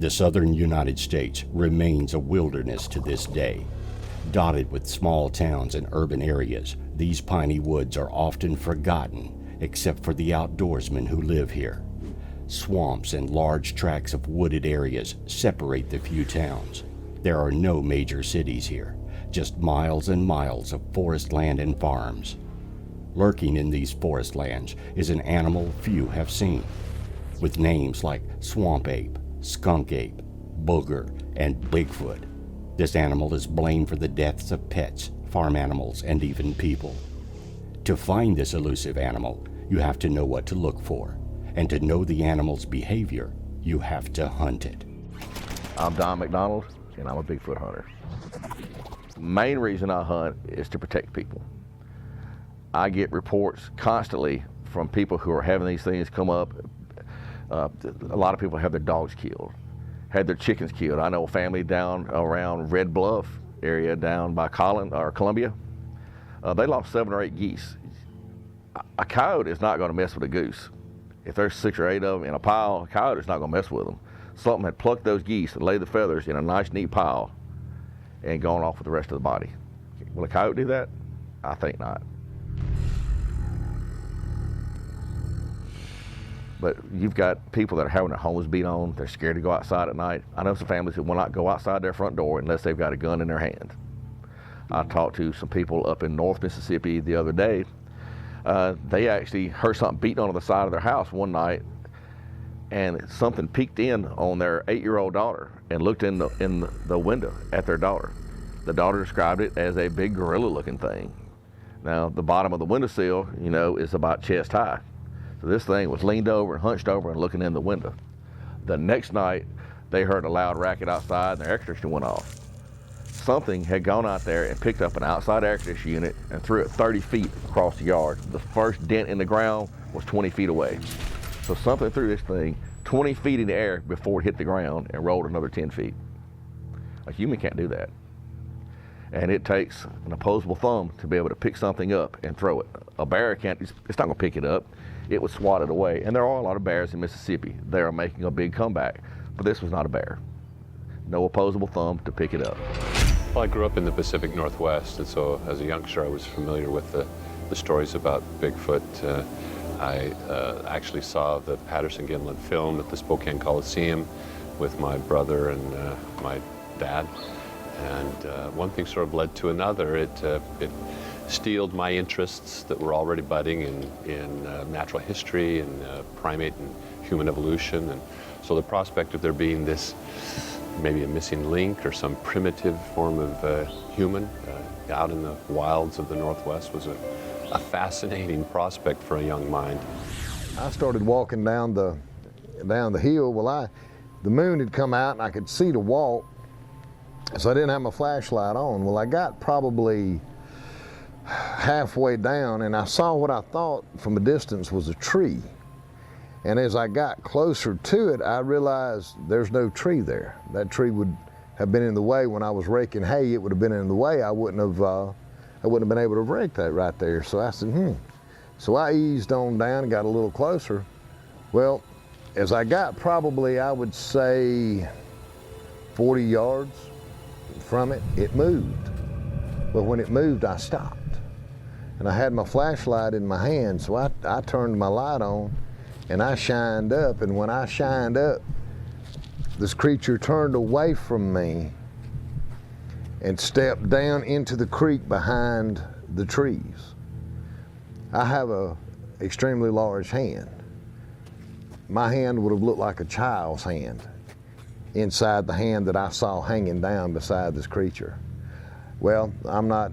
The southern United States remains a wilderness to this day. Dotted with small towns and urban areas, these piney woods are often forgotten except for the outdoorsmen who live here. Swamps and large tracts of wooded areas separate the few towns. There are no major cities here, just miles and miles of forest land and farms. Lurking in these forest lands is an animal few have seen, with names like swamp ape, skunk ape, booger, and Bigfoot. This animal is blamed for the deaths of pets, farm animals, and even people. To find this elusive animal, you have to know what to look for, and to know the animal's behavior, you have to hunt it. I'm Don McDonald, and I'm a Bigfoot hunter. The main reason I hunt is to protect people. I get reports constantly from people who are having these things come up. A lot of people have their dogs killed, had their chickens killed. I know a family down around Red Bluff area down by Columbia. They lost 7 or 8 geese. A coyote is not going to mess with a goose. If there's 6 or 8 of them in a pile, a coyote is not going to mess with them. Something had plucked those geese and laid the feathers in a nice, neat pile and gone off with the rest of the body. Will a coyote do that? I think not. But you've got people that are having their homes beat on. They're scared to go outside at night. I know some families who will not go outside their front door unless they've got a gun in their hand. I talked to some people up in North Mississippi the other day. They actually heard something beating on the side of their house one night, and something peeked in on their 8-year-old daughter and looked in the window at their daughter. The daughter described it as a big gorilla-looking thing. Now, the bottom of the windowsill, is about chest high. So this thing was leaned over and hunched over and looking in the window. The next night, they heard a loud racket outside and their air conditioner went off. Something had gone out there and picked up an outside air conditioner unit and threw it 30 feet across the yard. The first dent in the ground was 20 feet away. So something threw this thing 20 feet in the air before it hit the ground and rolled another 10 feet. A human can't do that. And it takes an opposable thumb to be able to pick something up and throw it. A bear can't, it's not gonna pick it up. It would swat it away. And there are a lot of bears in Mississippi. They are making a big comeback, but this was not a bear. No opposable thumb to pick it up. Well, I grew up in the Pacific Northwest, and so as a youngster I was familiar with the stories about Bigfoot. I actually saw the Patterson-Gimlin film at the Spokane Coliseum with my brother and my dad. And one thing sort of led to another. It steeled my interests that were already budding in natural history and primate and human evolution. And so the prospect of there being this, maybe a missing link or some primitive form of human out in the wilds of the Northwest was a fascinating prospect for a young mind. I started walking down the hill. Well, the moon had come out and I could see to walk, so I didn't have my flashlight on. Well, I got probably halfway down and I saw what I thought from a distance was a tree. And as I got closer to it, I realized there's no tree there. That tree would have been in the way when I was raking hay. It would have been in the way. I wouldn't have been able to rake that right there. So I said, So I eased on down and got a little closer. Well, as I got probably, I would say 40 yards from it, it moved. But when it moved, I stopped. And I had my flashlight in my hand, so I turned my light on and I shined up. And when I shined up, this creature turned away from me and stepped down into the creek behind the trees. I have a extremely large hand. My hand would have looked like a child's hand inside the hand that I saw hanging down beside this creature. Well, I'm not,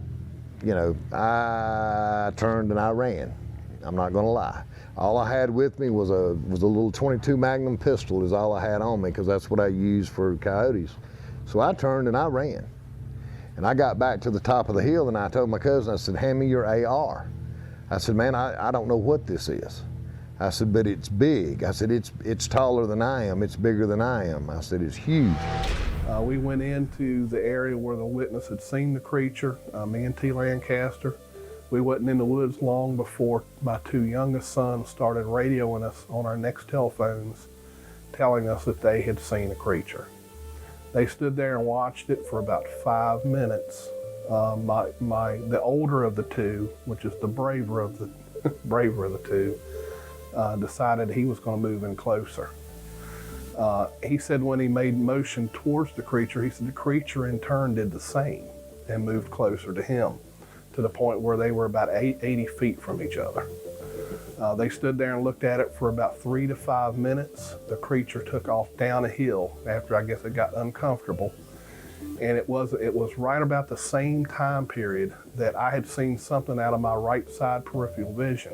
I turned and I ran. I'm not gonna lie. All I had with me was a little .22 Magnum pistol is all I had on me, because that's what I use for coyotes. So I turned and I ran. And I got back to the top of the hill and I told my cousin, I said, hand me your AR. I said, man, I don't know what this is. I said, but it's big. I said, it's taller than I am. It's bigger than I am. I said, it's huge. We went into the area where the witness had seen the creature, me and T. Lancaster. We wasn't in the woods long before my 2 youngest sons started radioing us on our next telephones, telling us that they had seen a creature. They stood there and watched it for about 5 minutes. The older of the two, which is the braver of the braver of the two, decided he was going to move in closer. He said when he made motion towards the creature, he said the creature in turn did the same and moved closer to him, to the point where they were about 80 feet from each other. They stood there and looked at it for about 3 to 5 minutes. The creature took off down a hill after, I guess, it got uncomfortable. And it was right about the same time period that I had seen something out of my right side peripheral vision.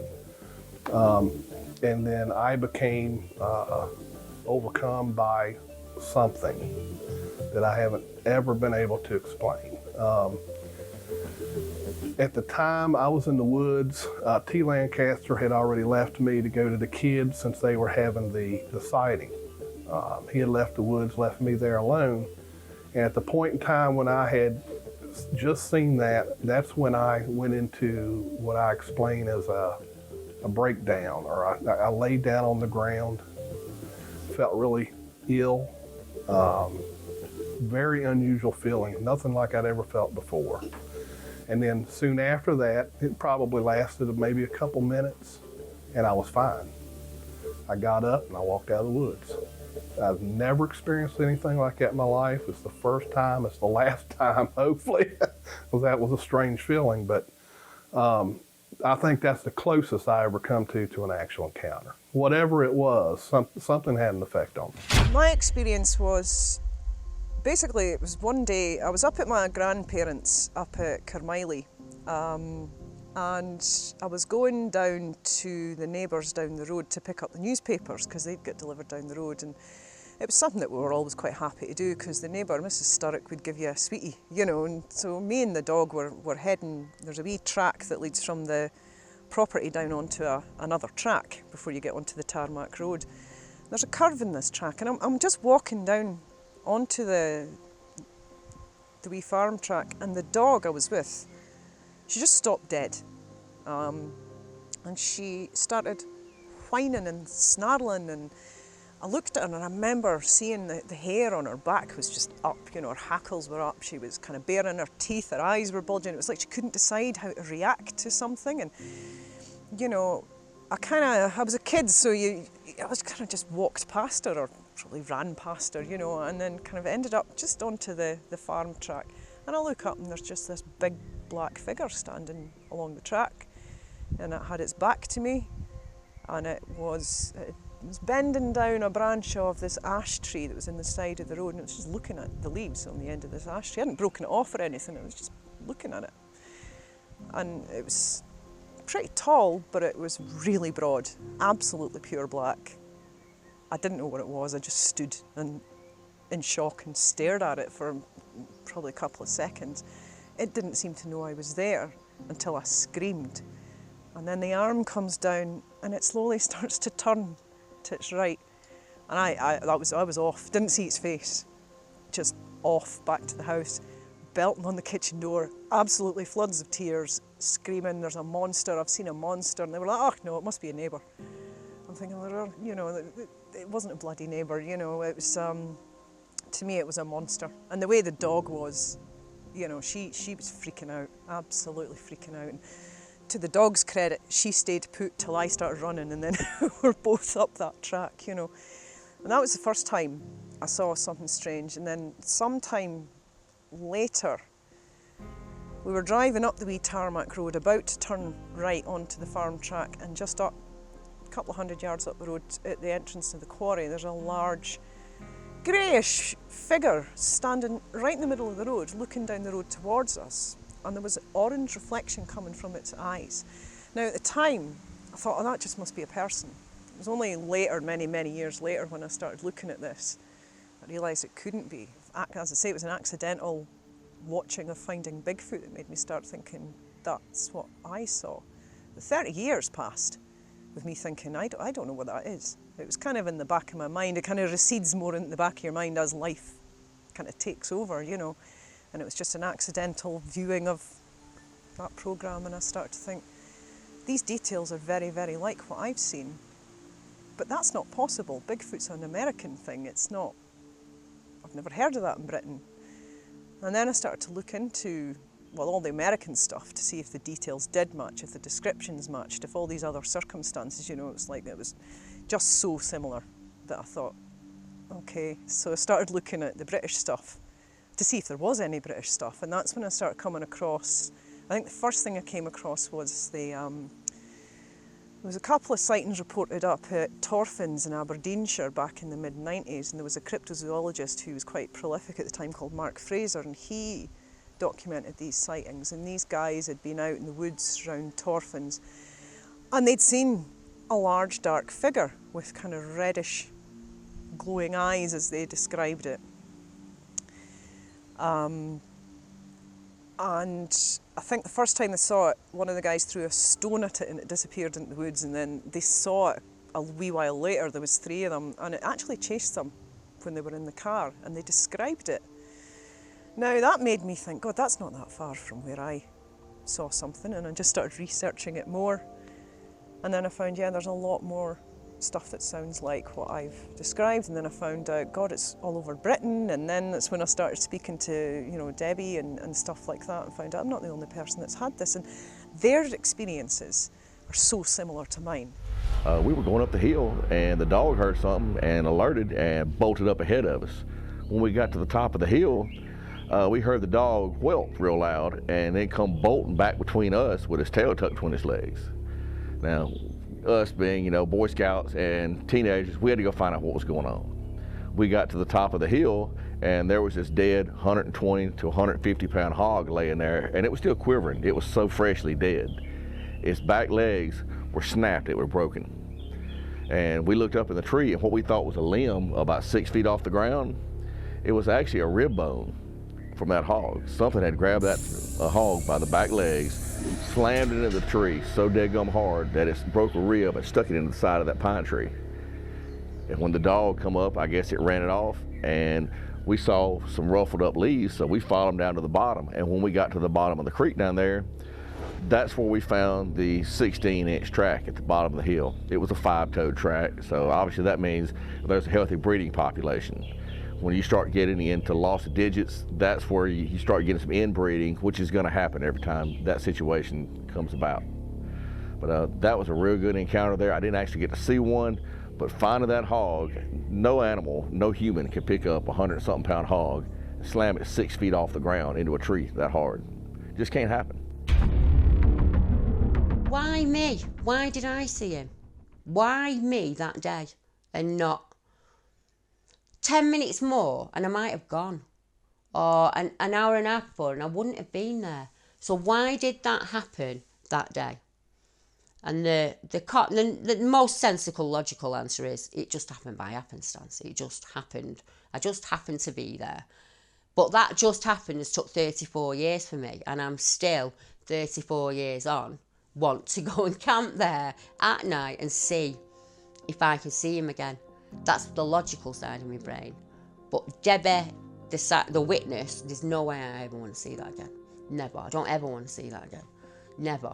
And then I became overcome by something that I haven't ever been able to explain. At the time I was in the woods, T. Lancaster had already left me to go to the kids since they were having the sighting. He had left the woods, left me there alone. And at the point in time when I had just seen that, that's when I went into what I explain as a breakdown, or I laid down on the ground, felt really ill, very unusual feeling, nothing like I'd ever felt before. And then soon after that, it probably lasted maybe a couple minutes, and I was fine. I got up and I walked out of the woods. I've never experienced anything like that in my life. It's the first time, it's the last time, hopefully, because that was a strange feeling. But I think that's the closest I ever come to an actual encounter. Whatever it was, something had an effect on me. My experience was, basically, it was one day, I was up at my grandparents' up at Carmiley, and I was going down to the neighbours down the road to pick up the newspapers because they'd get delivered down the road, and it was something that we were always quite happy to do because the neighbour, Mrs. Sturrock, would give you a sweetie, you know, and so me and the dog were heading, there's a wee track that leads from the property down onto another track before you get onto the tarmac road. There's a curve in this track, and I'm just walking down onto the wee farm track, and the dog I was with, she just stopped dead, and she started whining and snarling, and I looked at her and I remember seeing the hair on her back was just up, you know, her hackles were up, she was kind of baring her teeth, her eyes were bulging, it was like she couldn't decide how to react to something. And you know, I was a kid, so I was kind of just walked past her, or probably ran past her, you know, and then kind of ended up just onto the farm track. And I look up and there's just this big black figure standing along the track, and it had its back to me, and it was bending down a branch of this ash tree that was in the side of the road, and it was just looking at the leaves on the end of this ash tree. I hadn't broken it off or anything, it was just looking at it. And it was pretty tall, but it was really broad, absolutely pure black. I didn't know what it was, I just stood in shock and stared at it for probably a couple of seconds. It didn't seem to know I was there until I screamed. And then the arm comes down and it slowly starts to turn to its right. And I was off, didn't see its face, just off back to the house, belting on the kitchen door, absolutely floods of tears, screaming, there's a monster, I've seen a monster. And they were like, oh no, it must be a neighbour. I'm thinking, well, you know, it wasn't a bloody neighbour, you know, it was, to me it was a monster. And the way the dog was, you know, she was freaking out, absolutely freaking out. And to the dog's credit, she stayed put till I started running, and then we're both up that track, you know. And that was the first time I saw something strange. And then sometime later, we were driving up the wee tarmac road, about to turn right onto the farm track, and just up a couple of 100 yards up the road at the entrance to the quarry, there's a large greyish figure standing right in the middle of the road, looking down the road towards us, and there was an orange reflection coming from its eyes. Now at the time, I thought, oh, that just must be a person. It was only later, many, many years later, when I started looking at this, I realised it couldn't be. As I say, it was an accidental watching of Finding Bigfoot that made me start thinking, that's what I saw. The 30 years passed with me thinking, I don't know what that is. It was kind of in the back of my mind. It kind of recedes more in the back of your mind as life kind of takes over, you know. And it was just an accidental viewing of that programme, and I started to think, these details are very, very like what I've seen. but that's not possible. Bigfoot's an American thing. It's not, I've never heard of that in Britain. And then I started to look into, well, all the American stuff to see if the details did match, if the descriptions matched, if all these other circumstances, you know, it's like it was just so similar that I thought, okay. So I started looking at the British stuff to see if there was any British stuff, and that's when I started coming across, I think the first thing I came across was there was a couple of sightings reported up at Torfins in Aberdeenshire back in the mid-90s, and there was a cryptozoologist who was quite prolific at the time called Mark Fraser, and he documented these sightings, and these guys had been out in the woods around Torfins and they'd seen a large dark figure with kind of reddish glowing eyes, as they described it. And I think the first time they saw it, one of the guys threw a stone at it and it disappeared into the woods, and then they saw it a wee while later. There was 3 of them, and it actually chased them when they were in the car, and they described it. Now that made me think, God, that's not that far from where I saw something, and I just started researching it more. And then I found, yeah, there's a lot more stuff that sounds like what I've described, and then I found out, God, it's all over Britain, and then that's when I started speaking to, you know, Debbie and stuff like that, and found out I'm not the only person that's had this, and their experiences are so similar to mine. We were going up the hill, and the dog heard something and alerted and bolted up ahead of us. When we got to the top of the hill, we heard the dog whelp real loud and then come bolting back between us with his tail tucked between his legs. Now, us being, you know, Boy Scouts and teenagers, we had to go find out what was going on. We got to the top of the hill, and there was this dead 120 to 150 pound hog laying there, and it was still quivering. It was so freshly dead. Its back legs were snapped, they were broken. And we looked up in the tree, and what we thought was a limb about 6 feet off the ground, it was actually a rib bone from that hog. Something had grabbed that hog by the back legs, slammed it into the tree so deadgum hard that it broke a rib and stuck it into the side of that pine tree. And when the dog come up, I guess it ran it off, and we saw some ruffled up leaves, so we followed them down to the bottom. And when we got to the bottom of the creek down there, that's where we found the 16-inch track at the bottom of the hill. It was a 5-toed track, so obviously that means there's a healthy breeding population. When you start getting into loss of digits, that's where you start getting some inbreeding, which is going to happen every time that situation comes about. But that was a real good encounter there. I didn't actually get to see one, but finding that hog, no animal, no human can pick up a 100-something pound hog and slam it 6 feet off the ground into a tree that hard. Just can't happen. Why me? Why did I see him? Why me that day and not 10 minutes more and I might have gone, or an hour and a half before and I wouldn't have been there? So why did that happen that day? And the most sensible, logical answer is it just happened by happenstance. It just happened. I just happened to be there. But that just happened has took 34 years for me, and I'm still 34 years on, want to go and camp there at night and see if I can see him again. That's the logical side of my brain. But Debbie, the witness, there's no way I ever want to see that again. Never. I don't ever want to see that again. Never.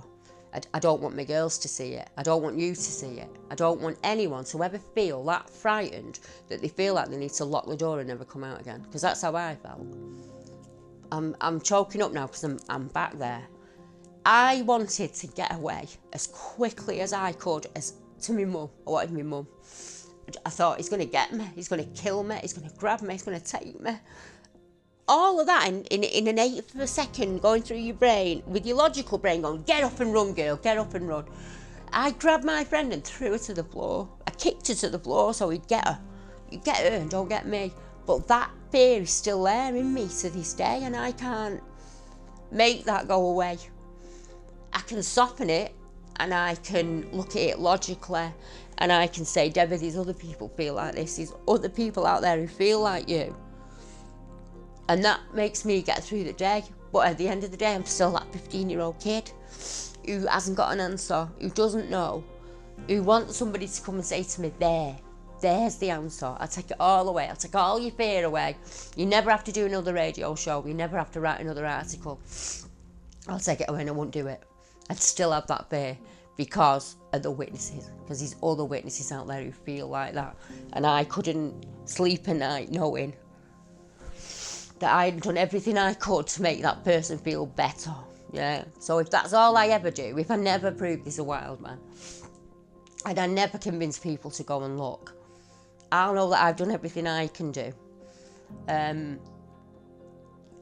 I don't want my girls to see it. I don't want you to see it. I don't want anyone to ever feel that frightened that they feel like they need to lock the door and never come out again. Because that's how I felt. I'm choking up now because I'm back there. I wanted to get away as quickly as I could to my mum. I wanted my mum. I thought, he's going to get me, he's going to kill me, he's going to grab me, he's going to take me. All of that in an eighth of a second going through your brain, with your logical brain going, get up and run, girl, get up and run. I grabbed my friend and threw her to the floor. I kicked her to the floor so he'd get her. You get her and don't get me. But that fear is still there in me to this day, and I can't make that go away. I can soften it, and I can look at it logically, and I can say, Debbie, these other people feel like this. There's other people out there who feel like you. And that makes me get through the day. But at the end of the day, I'm still that 15-year-old kid who hasn't got an answer, who doesn't know, who wants somebody to come and say to me, there's the answer. I'll take it all away. I'll take all your fear away. You never have to do another radio show. You never have to write another article. I'll take it away and I won't do it. I'd still have that fear. because of the witnesses, because there's other witnesses out there who feel like that. And I couldn't sleep at night knowing that I'd done everything I could to make that person feel better. Yeah. So if that's all I ever do, if I never prove this a wild man, and I never convince people to go and look, I'll know that I've done everything I can do. And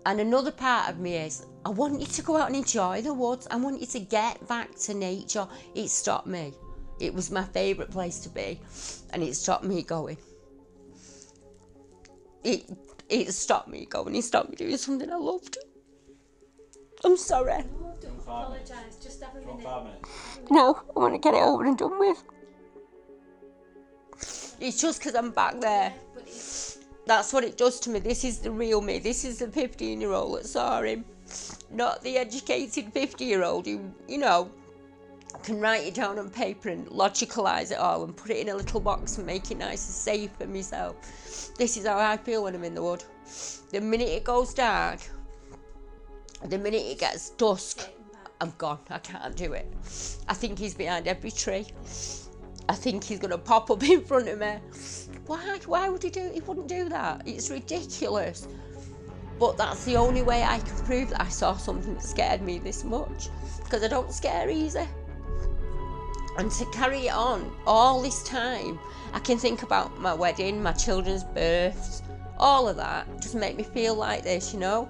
another part of me is, I want you to go out and enjoy the woods. I want you to get back to nature. It stopped me. It was my favourite place to be, and it stopped me going. It stopped me going. It stopped me doing something I loved. I'm sorry. Don't apologise. Just have a minute. 5 minutes. No, I want to get it over and done with. It's just because I'm back there. That's what it does to me. This is the real me. This is the 15-year-old that saw him. Not the educated 50-year-old who, you know, can write it down on paper and logicalise it all and put it in a little box and make it nice and safe for myself. This is how I feel when I'm in the wood. The minute it goes dark, the minute it gets dusk, I'm gone. I can't do it. I think he's behind every tree. I think he's going to pop up in front of me. Why would he do it? He wouldn't do that. It's ridiculous. But that's the only way I can prove that I saw something that scared me this much. Because I don't scare easy. And to carry it on all this time, I can think about my wedding, my children's births, all of that. Just make me feel like this, you know.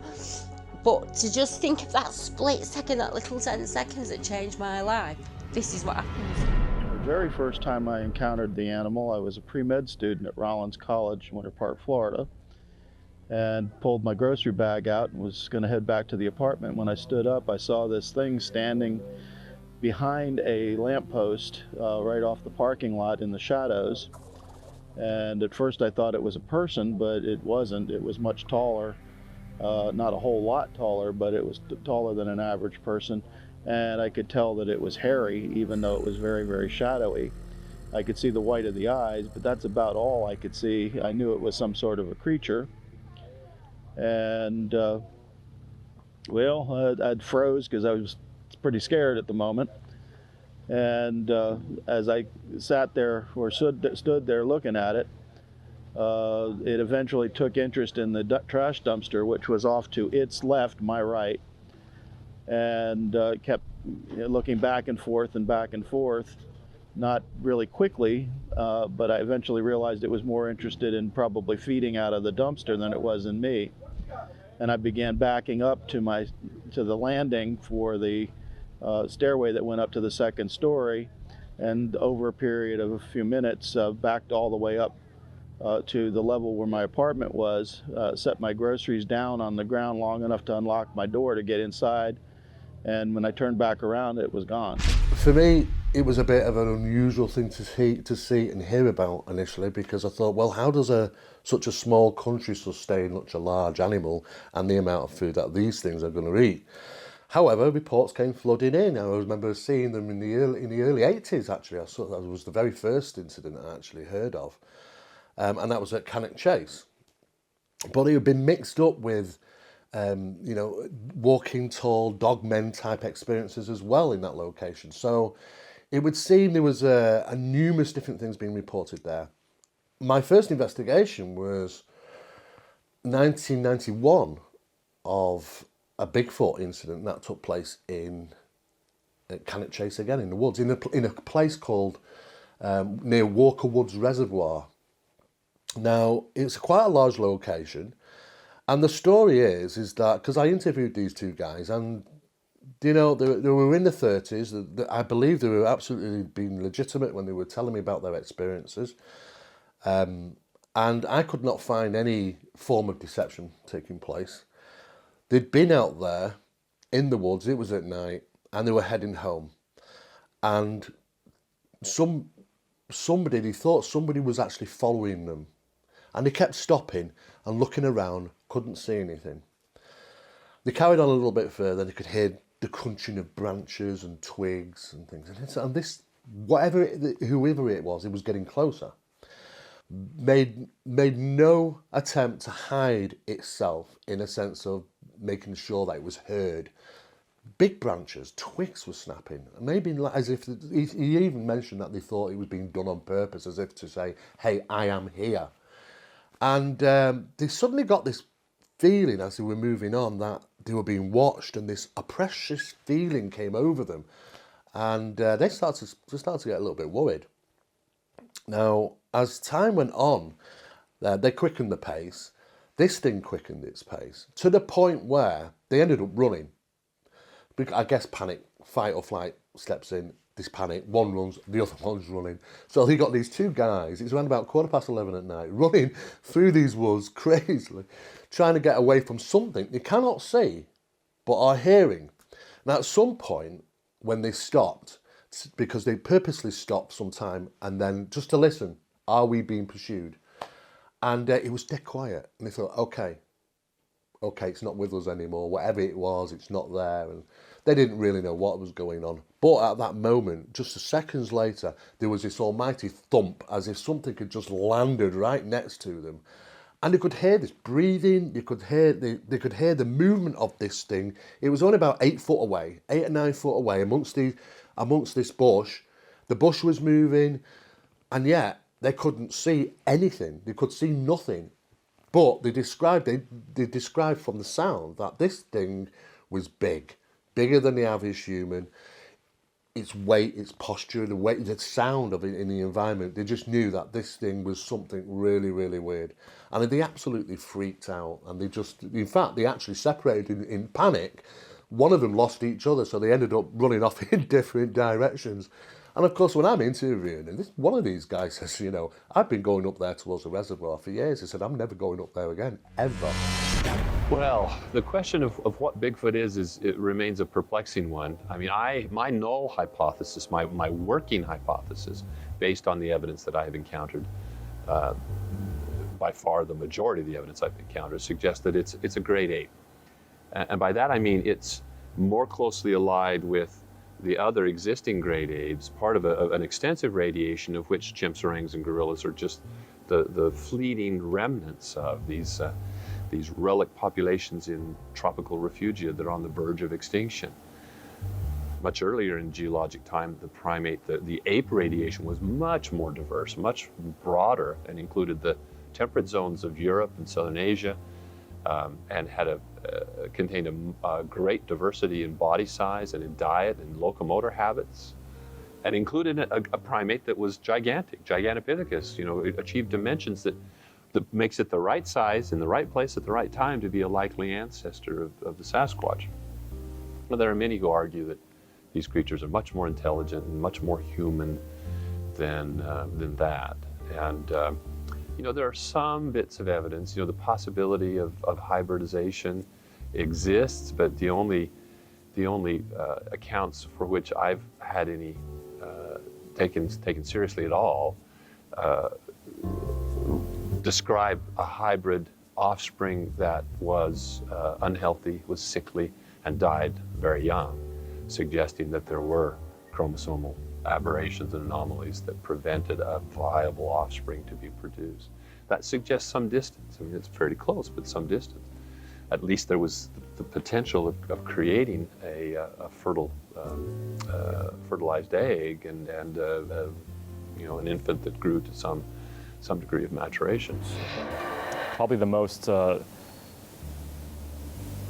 But to just think of that split second, that little 10 seconds that changed my life, this is what happened. The very first time I encountered the animal, I was a pre-med student at Rollins College, Winter Park, Florida, and pulled my grocery bag out and was going to head back to the apartment. When I stood up, I saw this thing standing behind a lamppost right off the parking lot in the shadows. And at first I thought it was a person, but it wasn't. It was much taller, not a whole lot taller, but it was taller than an average person. And I could tell that it was hairy, even though it was very, very shadowy. I could see the white of the eyes, but that's about all I could see. I knew it was some sort of a creature. And, I'd froze because I was pretty scared at the moment. And as I sat there or stood there looking at it, it eventually took interest in the trash dumpster, which was off to its left, my right, and kept looking back and forth, not really quickly, but I eventually realized it was more interested in probably feeding out of the dumpster than it was in me. And I began backing up to the landing for the stairway that went up to the second story, and over a period of a few minutes backed all the way up to the level where my apartment was, set my groceries down on the ground long enough to unlock my door to get inside, and when I turned back around, it was gone. For me, it was a bit of an unusual thing to see and hear about initially, because I thought, well, how does such a small country sustain such a large animal and the amount of food that these things are going to eat? However, reports came flooding in. I remember seeing them in the early 80s, actually. That was the very first incident I actually heard of. And that was at Cannock Chase. But it had been mixed up with, walking tall dogmen type experiences as well in that location. So it would seem there was a numerous different things being reported there. My first investigation was 1991 of a Bigfoot incident that took place at Cannock Chase again, in the woods, in a place called near Walker Woods Reservoir. Now, it's quite a large location, and the story is that, because I interviewed these two guys, and they were in the 30s, I believe they were absolutely being legitimate when they were telling me about their experiences, and I could not find any form of deception taking place. They'd been out there in the woods, it was at night, and they were heading home. And they thought somebody was actually following them. And they kept stopping and looking around, couldn't see anything. They carried on a little bit further, they could hear the crunching of branches and twigs and things. And this, whoever it was getting closer. Made no attempt to hide itself in a sense of making sure that it was heard. big branches, twigs were snapping, maybe as if, he even mentioned that they thought it was being done on purpose, as if to say, hey, I am here. And they suddenly got this feeling as they were moving on that they were being watched, and this oppressive feeling came over them. And they started to get a little bit worried. Now, as time went on, they quickened the pace. This thing quickened its pace to the point where they ended up running. I guess panic, fight or flight steps in, this panic, one runs, the other one's running. So they got these two guys, it's around about 11:15 at night, running through these woods crazily, trying to get away from something they cannot see, but are hearing. Now at some point, when they stopped, because they purposely stopped sometime, and then just to listen, are we being pursued? And it was dead quiet, and they thought, okay, it's not with us anymore, whatever it was, it's not there. And they didn't really know what was going on. But at that moment, just seconds later, there was this almighty thump, as if something had just landed right next to them. And they could hear this breathing, they could hear the movement of this thing. It was only about 8 foot away, 8 or 9 foot away, amongst this bush. The bush was moving, and yet they couldn't see anything. They could see nothing. But they described from the sound that this thing was bigger than the average human. Its weight, its posture, the sound of it in the environment, they just knew that this thing was something really, really weird. And they absolutely freaked out. And they actually separated in panic. One of them lost each other, so they ended up running off in different directions. And of course, when I'm interviewing, and one of these guys says, I've been going up there towards the reservoir for years. He said, I'm never going up there again, ever. Well, the question of what Bigfoot is it remains a perplexing one. I mean, my null hypothesis, my working hypothesis, based on the evidence that I have encountered, by far the majority of the evidence I've encountered, suggests that it's a great ape. And by that I mean it's more closely allied with the other existing great apes, part of an extensive radiation of which chimps, orangs, and gorillas are just the fleeting remnants of these relic populations in tropical refugia that are on the verge of extinction. Much earlier in geologic time, the ape radiation was much more diverse, much broader, and included the temperate zones of Europe and Southern Asia, and had contained a great diversity in body size and in diet and locomotor habits, and included a primate that was gigantic, Gigantopithecus. It achieved dimensions that makes it the right size in the right place at the right time to be a likely ancestor of the Sasquatch. Well, there are many who argue that these creatures are much more intelligent and much more human than that. And there are some bits of evidence. The possibility of hybridization exists, but the only accounts for which I've had any taken seriously at all describe a hybrid offspring that was unhealthy, was sickly, and died very young, suggesting that there were chromosomal aberrations and anomalies that prevented a viable offspring to be produced. That suggests some distance. I mean, it's fairly close, but some distance. At least there was the potential of creating a fertilized egg and an infant that grew to some degree of maturation. Probably the most,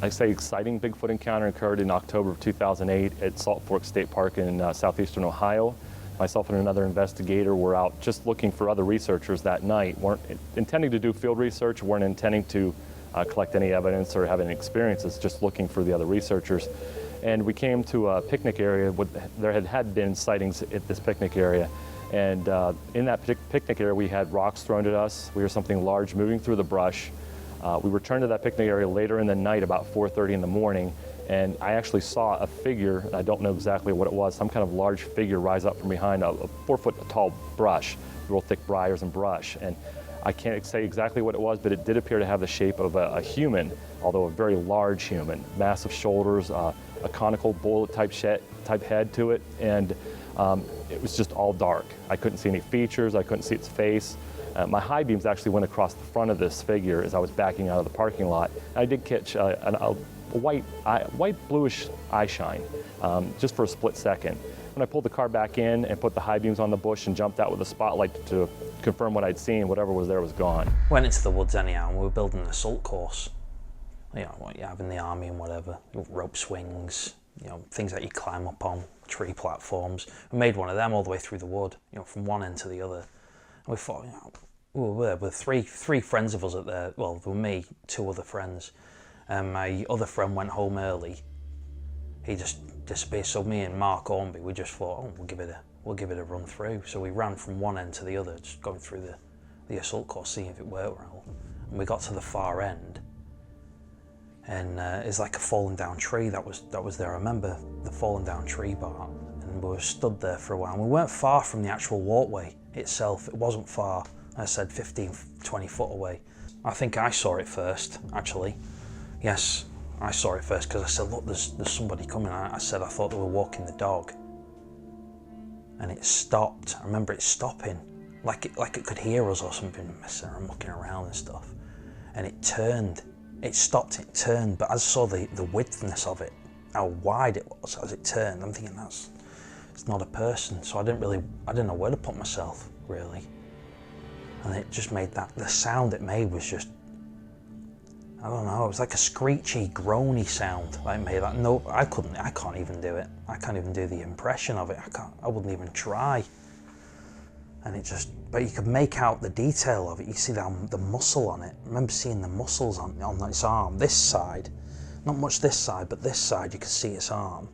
exciting Bigfoot encounter occurred in October of 2008 at Salt Fork State Park in southeastern Ohio. Myself and another investigator were out just looking for other researchers that night. Weren't intending to do field research, weren't intending to collect any evidence or have any experiences, just looking for the other researchers. And we came to a picnic area. There had been sightings at this picnic area. And in that picnic area, we had rocks thrown at us. We heard something large moving through the brush. We returned to that picnic area later in the night, about 4:30 in the morning, and I actually saw a figure. I don't know exactly what it was, some kind of large figure rise up from behind a 4-foot tall brush, real thick briars and brush. And I can't say exactly what it was, but it did appear to have the shape of a human, although a very large human, massive shoulders, a conical bullet type head to it, and it was just all dark. I couldn't see any features, I couldn't see its face. My high beams actually went across the front of this figure as I was backing out of the parking lot. I did catch a white bluish eye shine, just for a split second. When I pulled the car back in and put the high beams on the bush and jumped out with a spotlight to confirm what I'd seen, whatever was there was gone. Went into the woods anyhow, and we were building an assault course. You know, what you have in the army and whatever, rope swings, you know, things that you climb up on, tree platforms. We made one of them all the way through the wood, you know, from one end to the other. And we thought, you know, we were there with three friends of us at there. Well, there were me, two other friends. And my other friend went home early. He just disappeared. So me and Mark Ormby, we just thought, oh, we'll give it a run through. So we ran from one end to the other, just going through the assault course, seeing if it worked well. And we got to the far end, and it's like a fallen down tree that was there. I remember the fallen down tree part, and we were stood there for a while. And we weren't far from the actual walkway itself. It wasn't far. I said 15, 20 foot away. I think I saw it first, actually. Yes, I saw it first because I said, look, there's somebody coming. I said I thought they were walking the dog. And it stopped. I remember it stopping, like it could hear us or something, messing around, mucking around and stuff. And it turned. It stopped, it turned, but as I saw the widthness of it, how wide it was as it turned, I'm thinking it's not a person. So I didn't know where to put myself, really. And it just made the sound it made was just, I don't know, it was like a screechy, groany sound that it made. No, I can't even do it. I can't even do the impression of it. I wouldn't even try. And it just, but you could make out the detail of it. You see the muscle on it. I remember seeing the muscles on its arm, this side. Not much this side, but this side you could see its arm.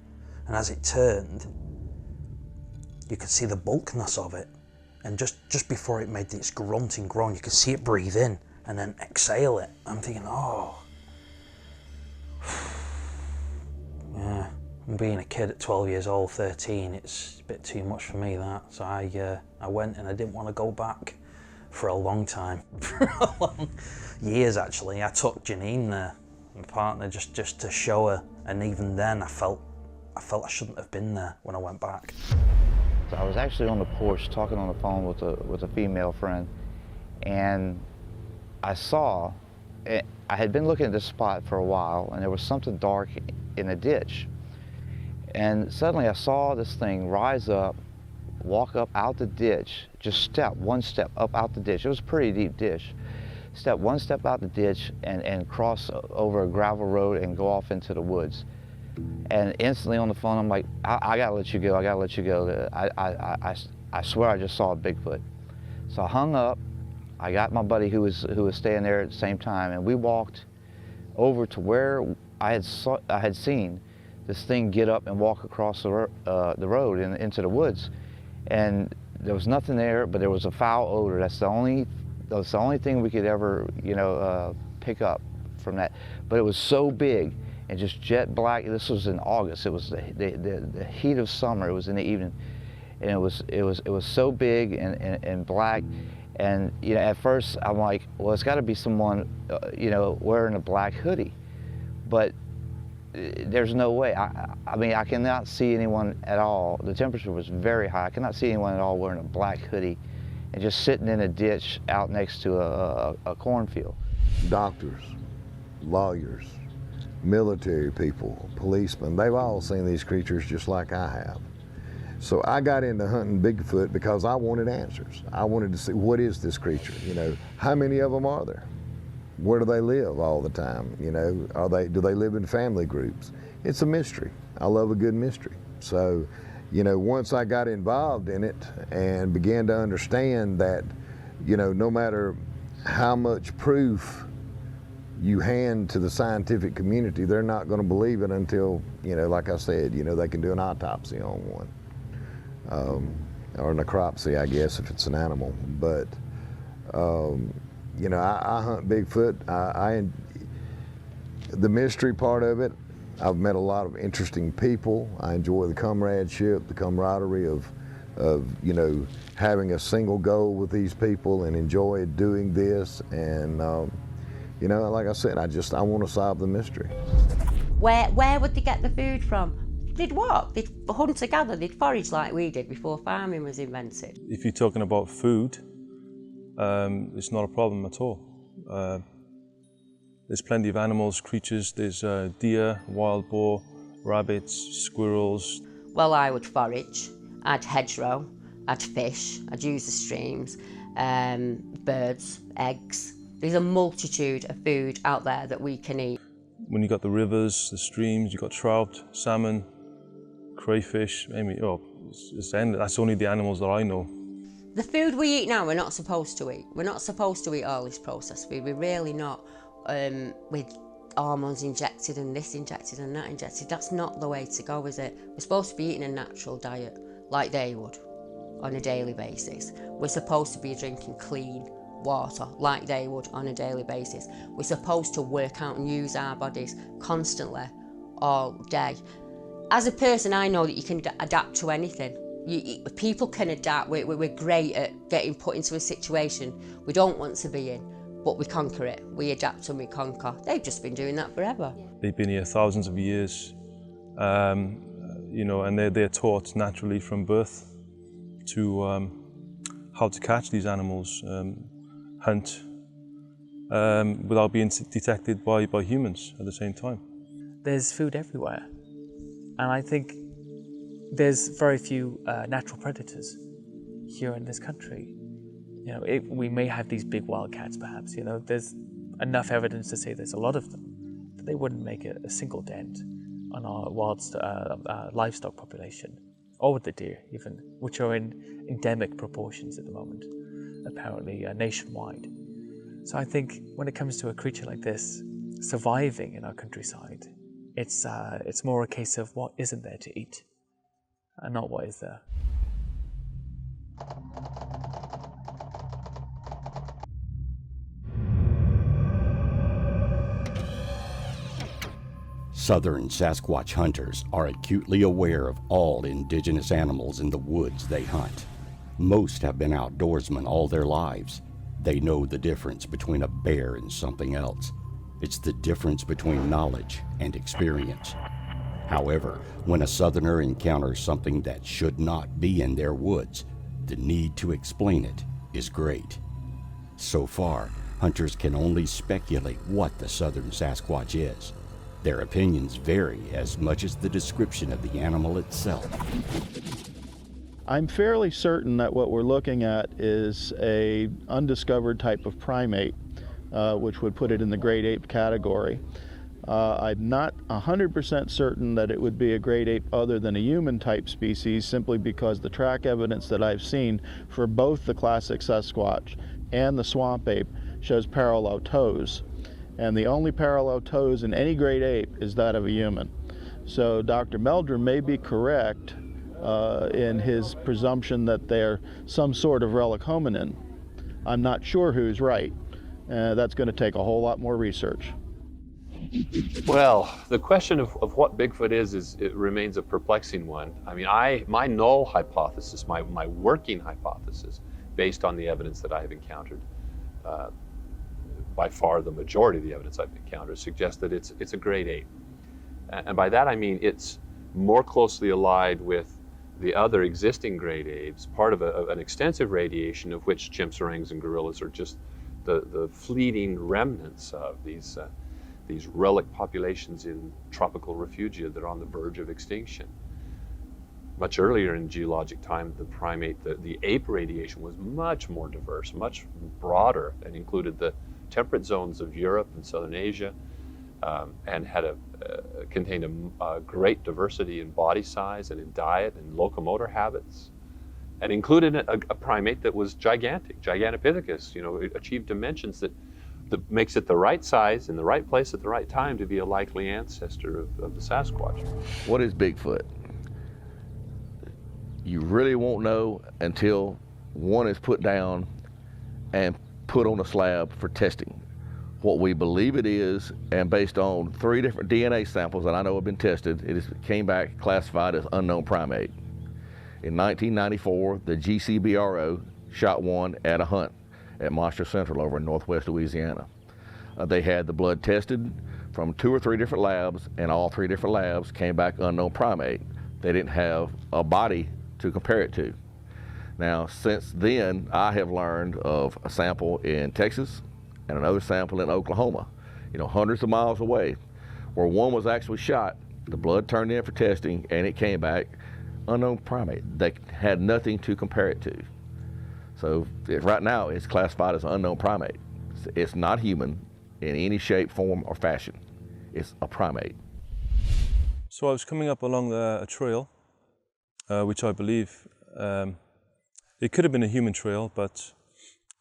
And as it turned, you could see the bulkiness of it. And just before it made its grunting groan, you could see it breathe in and then exhale it. I'm thinking, oh. Yeah, and being a kid at 12 years old, 13, it's a bit too much for me, that. So I went, and I didn't want to go back for a long time. Years, actually. I took Janine there, my partner, just to show her. And even then, I felt I shouldn't have been there when I went back. I was actually on the porch talking on the phone with a female friend, and I saw, I had been looking at this spot for a while, and there was something dark in a ditch. And suddenly I saw this thing rise up, walk up out the ditch, just one step up out the ditch. It was a pretty deep ditch. One step out the ditch and cross over a gravel road and go off into the woods. And instantly on the phone, I'm like, I gotta let you go, I gotta let you go. I swear I just saw a Bigfoot. So I hung up, I got my buddy who was staying there at the same time, and we walked over to where I had seen this thing get up and walk across the road and into the woods. And there was nothing there, but there was a foul odor. That's the only thing we could ever, pick up from that. But it was so big and just jet black. This was in August. It was the heat of summer. It was in the evening, and it was so big and black. And at first I'm like, well, it's got to be someone, wearing a black hoodie, but there's no way. I mean, I cannot see anyone at all. The temperature was very high. I cannot see anyone at all wearing a black hoodie and just sitting in a ditch out next to a cornfield. Doctors, lawyers, military people, policemen, they've all seen these creatures just like I have. So I got into hunting Bigfoot because I wanted answers. I wanted to see, what is this creature? How many of them are there? Where do they live all the time? Do they live in family groups? It's a mystery. I love a good mystery. So, once I got involved in it and began to understand that, no matter how much proof you hand to the scientific community, they're not going to believe it until, like I said, they can do an autopsy on one. Or a necropsy, I guess, if it's an animal. But, I hunt Bigfoot. The mystery part of it, I've met a lot of interesting people. I enjoy the comradeship, the camaraderie of having a single goal with these people and enjoy doing this. And, like I said, I want to solve the mystery. Where would they get the food from? They'd what? They'd hunt together, they'd forage like we did before farming was invented. If you're talking about food, it's not a problem at all. There's plenty of animals, creatures. There's deer, wild boar, rabbits, squirrels. Well, I would forage. I'd hedgerow. I'd fish. I'd use the streams. Birds, eggs. There's a multitude of food out there that we can eat. When you got the rivers, the streams, you got trout, salmon, crayfish. It's endless. That's only the animals that I know. The food we eat now, we're not supposed to eat. We're not supposed to eat all this processed food. We're really not. With hormones injected and this injected and that injected. That's not the way to go, is it? We're supposed to be eating a natural diet like they would on a daily basis. We're supposed to be drinking clean water like they would on a daily basis. We're supposed to work out and use our bodies constantly all day. As a person, I know that you can adapt to anything. People can adapt. We're great at getting put into a situation we don't want to be in, but we conquer it. We adapt and we conquer. They've just been doing that forever. They've been here thousands of years, and they're taught naturally from birth to how to catch these animals, hunt, without being detected by humans at the same time. There's food everywhere, and I think there's very few natural predators here in this country. We may have these big wildcats, perhaps. There's enough evidence to say there's a lot of them, but they wouldn't make a single dent on our livestock population, or with the deer, even, which are in endemic proportions at the moment, apparently nationwide. So I think when it comes to a creature like this surviving in our countryside, it's more a case of what isn't there to eat, and not what is there. Southern Sasquatch hunters are acutely aware of all indigenous animals in the woods they hunt. Most have been outdoorsmen all their lives. They know the difference between a bear and something else. It's the difference between knowledge and experience. However, when a Southerner encounters something that should not be in their woods, the need to explain it is great. So far, hunters can only speculate what the Southern Sasquatch is. Their opinions vary as much as the description of the animal itself. I'm fairly certain that what we're looking at is a undiscovered type of primate, which would put it in the great ape category. I'm not 100% certain that it would be a great ape other than a human type species, simply because the track evidence that I've seen for both the classic Sasquatch and the swamp ape shows parallel toes. And the only parallel toes in any great ape is that of a human. So Dr. Meldrum may be correct in his presumption that they're some sort of relic hominin. I'm not sure who's right. That's going to take a whole lot more research. Well, the question of what Bigfoot is it remains a perplexing one. I mean, my null hypothesis, my working hypothesis, based on the evidence that I have encountered, by far the majority of the evidence I've encountered, suggests that it's a great ape. And by that I mean it's more closely allied with the other existing great apes, part of an extensive radiation of which chimps, orangs, and gorillas are just the fleeting remnants of these relic populations in tropical refugia that are on the verge of extinction. Much earlier in geologic time, the primate, the ape radiation was much more diverse, much broader, and included the temperate zones of Europe and Southern Asia, and had contained a great diversity in body size and in diet and locomotor habits, and included a primate that was gigantic, Gigantopithecus. It achieved dimensions that makes it the right size in the right place at the right time to be a likely ancestor of the Sasquatch. What is Bigfoot? You really won't know until one is put down and put on a slab for testing. What we believe it is, and based on 3 different DNA samples that I know have been tested, came back classified as unknown primate. In 1994, the GCBRO shot one at a hunt at Monster Central over in northwest Louisiana. They had the blood tested from 2 or 3 different labs, and all 3 different labs came back unknown primate. They didn't have a body to compare it to. Now, since then, I have learned of a sample in Texas and another sample in Oklahoma. hundreds of miles away, where one was actually shot. The blood turned in for testing, and it came back unknown primate. They had nothing to compare it to. So right now, it's classified as an unknown primate. It's not human in any shape, form, or fashion. It's a primate. So I was coming up along a trail, which I believe, it could have been a human trail, but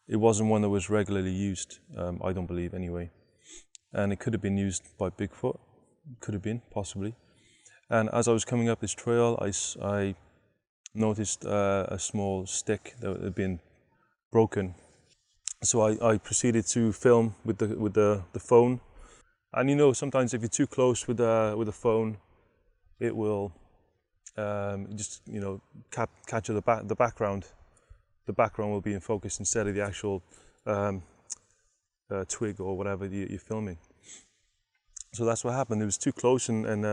it wasn't one that was regularly used, I don't believe anyway. And it could have been used by Bigfoot, could have been, possibly. And as I was coming up this trail, I noticed a small stick that had been broken. So I proceeded to film with the phone. And sometimes if you're too close with the phone, it will just capture the background. The background will be in focus instead of the actual twig or whatever you're filming. So that's what happened. It was too close, and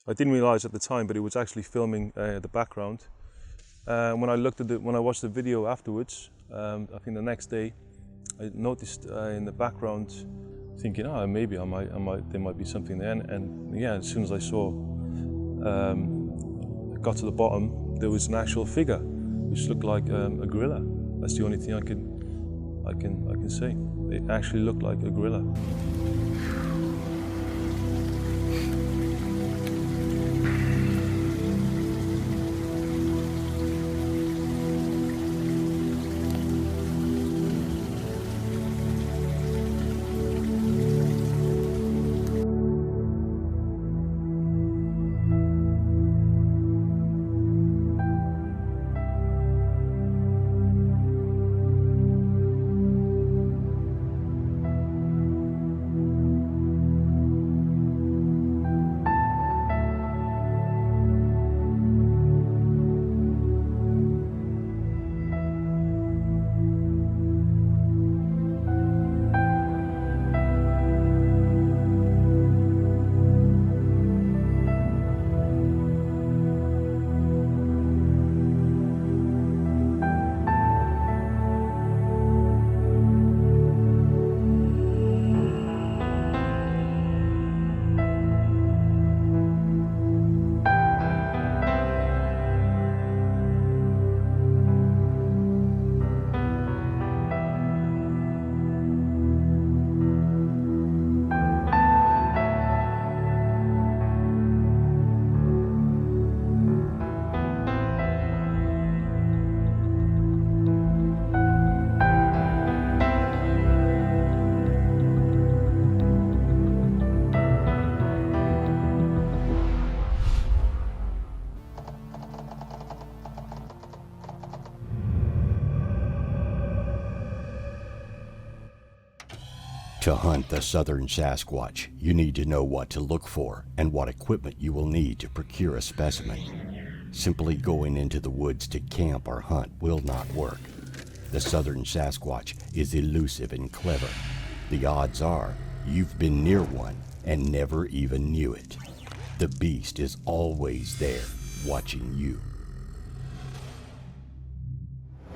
I didn't realize at the time, but it was actually filming the background. When I watched the video afterwards, I think the next day, I noticed in the background, thinking, maybe there might be something there. And yeah, as soon as I got to the bottom, there was an actual figure which looked like a gorilla. That's the only thing I can say. It actually looked like a gorilla. To hunt the southern Sasquatch, you need to know what to look for and what equipment you will need to procure a specimen. Simply going into the woods to camp or hunt will not work. The southern Sasquatch is elusive and clever. The odds are you've been near one and never even knew it. The beast is always there, watching you.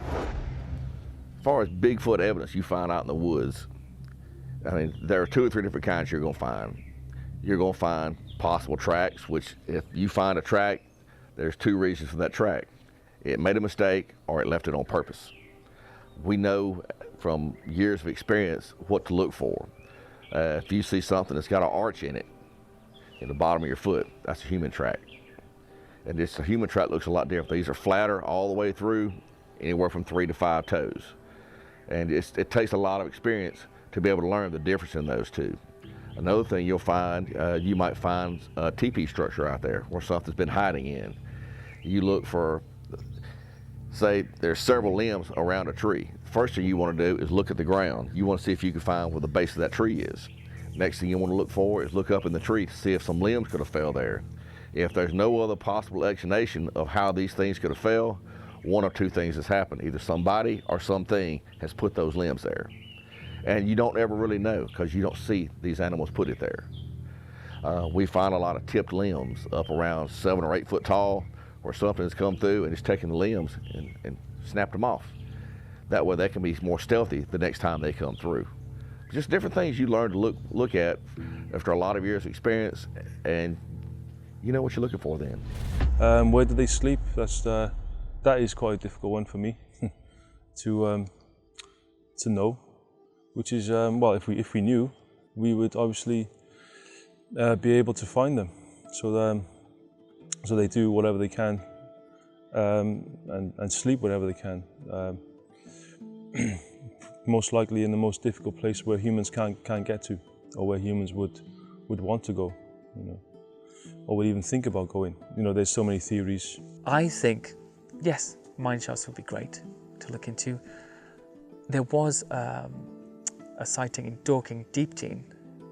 As far as Bigfoot evidence you find out in the woods, there are 2 or 3 different kinds you're going to find. You're going to find possible tracks, which if you find a track, there's 2 reasons for that track. It made a mistake or it left it on purpose. We know from years of experience what to look for. If you see something that's got an arch in it, in the bottom of your foot, that's a human track. And a human track looks a lot different. These are flatter all the way through, anywhere from 3 to 5 toes. And it takes a lot of experience to be able to learn the difference in those 2. Another thing you'll find, you might find a teepee structure out there where something's been hiding in. You look for, say there's several limbs around a tree. First thing you want to do is look at the ground. You want to see if you can find where the base of that tree is. Next thing you want to look for is look up in the tree to see if some limbs could have fell there. If there's no other possible explanation of how these things could have fell, 1 or 2 things has happened. Either somebody or something has put those limbs there. And you don't ever really know because you don't see these animals put it there. We find a lot of tipped limbs up around 7 or 8 foot tall where something's come through and it's taken the limbs and snapped them off. That way they can be more stealthy the next time they come through. just different things you learn to look at after a lot of years of experience, and you know what you're looking for then. Where do they sleep? That is quite a difficult one for me to know. Which is well, if we knew, we would obviously be able to find them. So they do whatever they can and sleep whatever they can. Most likely in the most difficult place where humans can't get to, or where humans would want to go, you know, or would even think about going. You know, there's so many theories. I think, yes, mine shafts would be great to look into. There was a sighting in Dorking Deepdene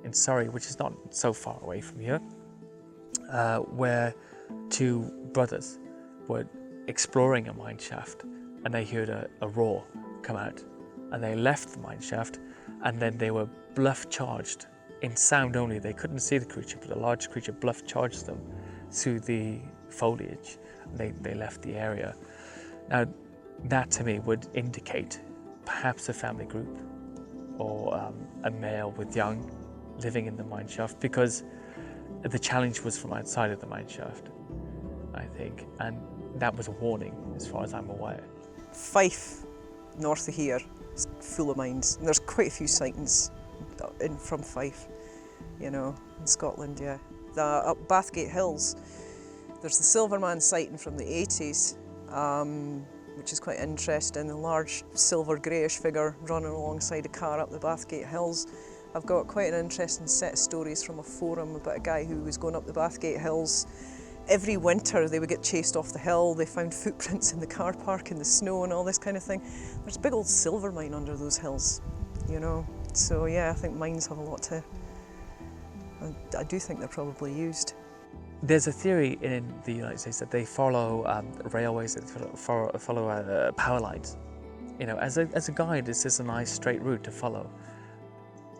in Surrey, which is not so far away from here, where two brothers were exploring a mine shaft and they heard a roar come out, and they left the mine shaft, and then they were bluff charged in sound only. They couldn't see the creature, but a large creature bluff charged them through the foliage. They left the area. Now, that to me would indicate perhaps a family group or a male with young living in the mine shaft, because the challenge was from outside of the mine shaft, I think, and that was a warning as far as I'm aware. Fife, north of here, is full of mines, and there's quite a few sightings from Fife, you know, in Scotland, yeah. Up Bathgate Hills, there's the Silverman sighting from the 80s, which is quite interesting, a large silver greyish figure running alongside a car up the Bathgate Hills. I've got quite an interesting set of stories from a forum about a guy who was going up the Bathgate Hills. Every winter they would get chased off the hill, they found footprints in the car park in the snow and all this kind of thing. There's a big old silver mine under those hills, you know. So yeah, I think mines have a lot to, I do think they're probably used. There's a theory in the United States that they follow railways, they follow power lines. You know, as a guide, this is a nice straight route to follow.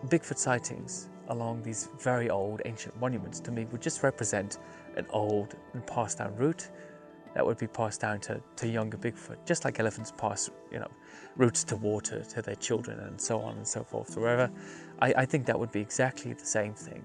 Bigfoot sightings along these very old ancient monuments to me would just represent an old and passed down route that would be passed down to younger Bigfoot, just like elephants pass, you know, routes to water to their children and so on and so forth wherever. I think that would be exactly the same thing.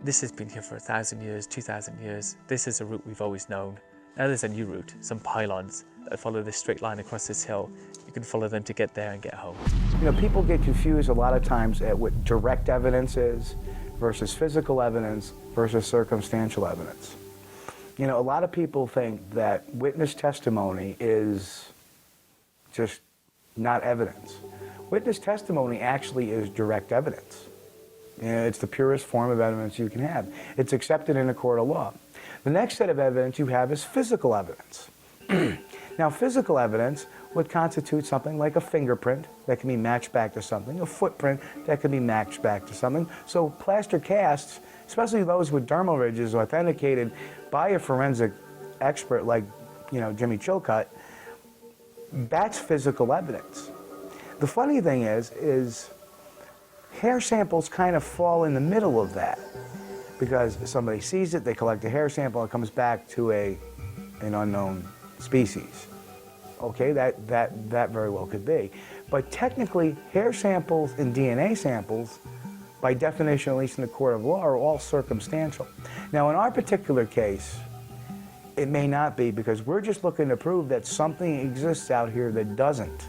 This has been here for 1,000 years, 2,000 years. This is a route we've always known. Now there's a new route, some pylons that follow this straight line across this hill. You can follow them to get there and get home. You know, people get confused a lot of times at what direct evidence is versus physical evidence versus circumstantial evidence. You know, a lot of people think that witness testimony is just not evidence. Witness testimony actually is direct evidence. You know, it's the purest form of evidence you can have. It's accepted in a court of law. The next set of evidence you have is physical evidence. Now, physical evidence would constitute something like a fingerprint that can be matched back to something, a footprint that can be matched back to something. So plaster casts, especially those with dermal ridges authenticated by a forensic expert like, you know, Jimmy Chilcutt, that's physical evidence. The funny thing is hair samples kind of fall in the middle of that, because somebody sees it, they collect a hair sample, it comes back to an unknown species. Okay, that very well could be. But technically, hair samples and DNA samples, by definition, at least in the court of law, are all circumstantial. Now, in our particular case, it may not be, because we're just looking to prove that something exists out here that doesn't.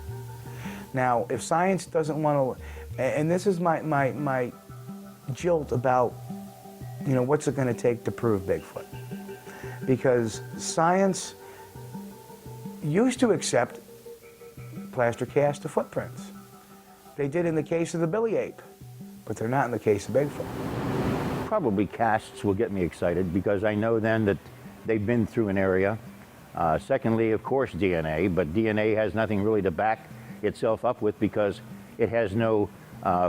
Now, if science doesn't want to, and this is my jilt about, you know, what's it going to take to prove Bigfoot? Because science used to accept plaster cast of footprints. They did in the case of the Billy Ape, but they're not in the case of Bigfoot. Probably casts will get me excited, because I know then that they've been through an area. Secondly, of course, DNA, but DNA has nothing really to back itself up with, because it has no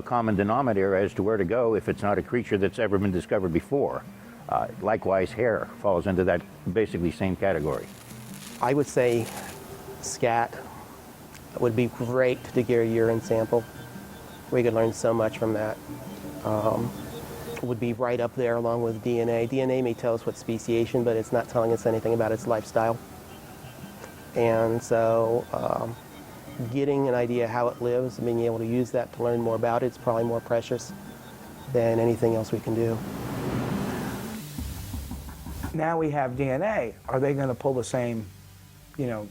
common denominator as to where to go if it's not a creature that's ever been discovered before. Likewise, hair falls into that basically same category. I would say scat would be great to get a urine sample. We could learn so much from that. Would be right up there along with DNA. DNA may tell us what speciation, but it's not telling us anything about its lifestyle. And so getting an idea how it lives and being able to use that to learn more about it is probably more precious than anything else we can do. Now we have DNA. Are they going to pull the same,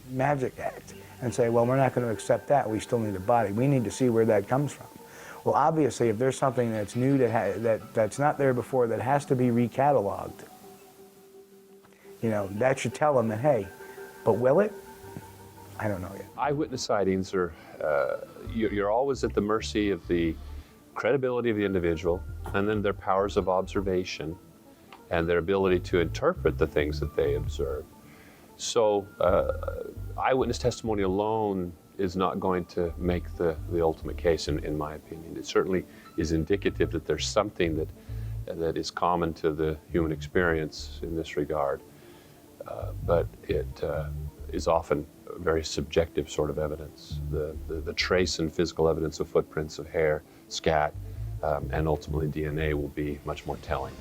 magic act and say, well, we're not going to accept that. We still need a body. We need to see where that comes from. Well, obviously, if there's something that's new that's not there before that has to be recatalogued, that should tell them that, hey, but will it? I don't know yet. Eyewitness sightings are, you're always at the mercy of the credibility of the individual, and then their powers of observation and their ability to interpret the things that they observe. So eyewitness testimony alone is not going to make the ultimate case, in my opinion. It certainly is indicative that there's something that is common to the human experience in this regard, but it is often very subjective sort of evidence. The trace and physical evidence of footprints of hair, scat, and ultimately DNA will be much more telling.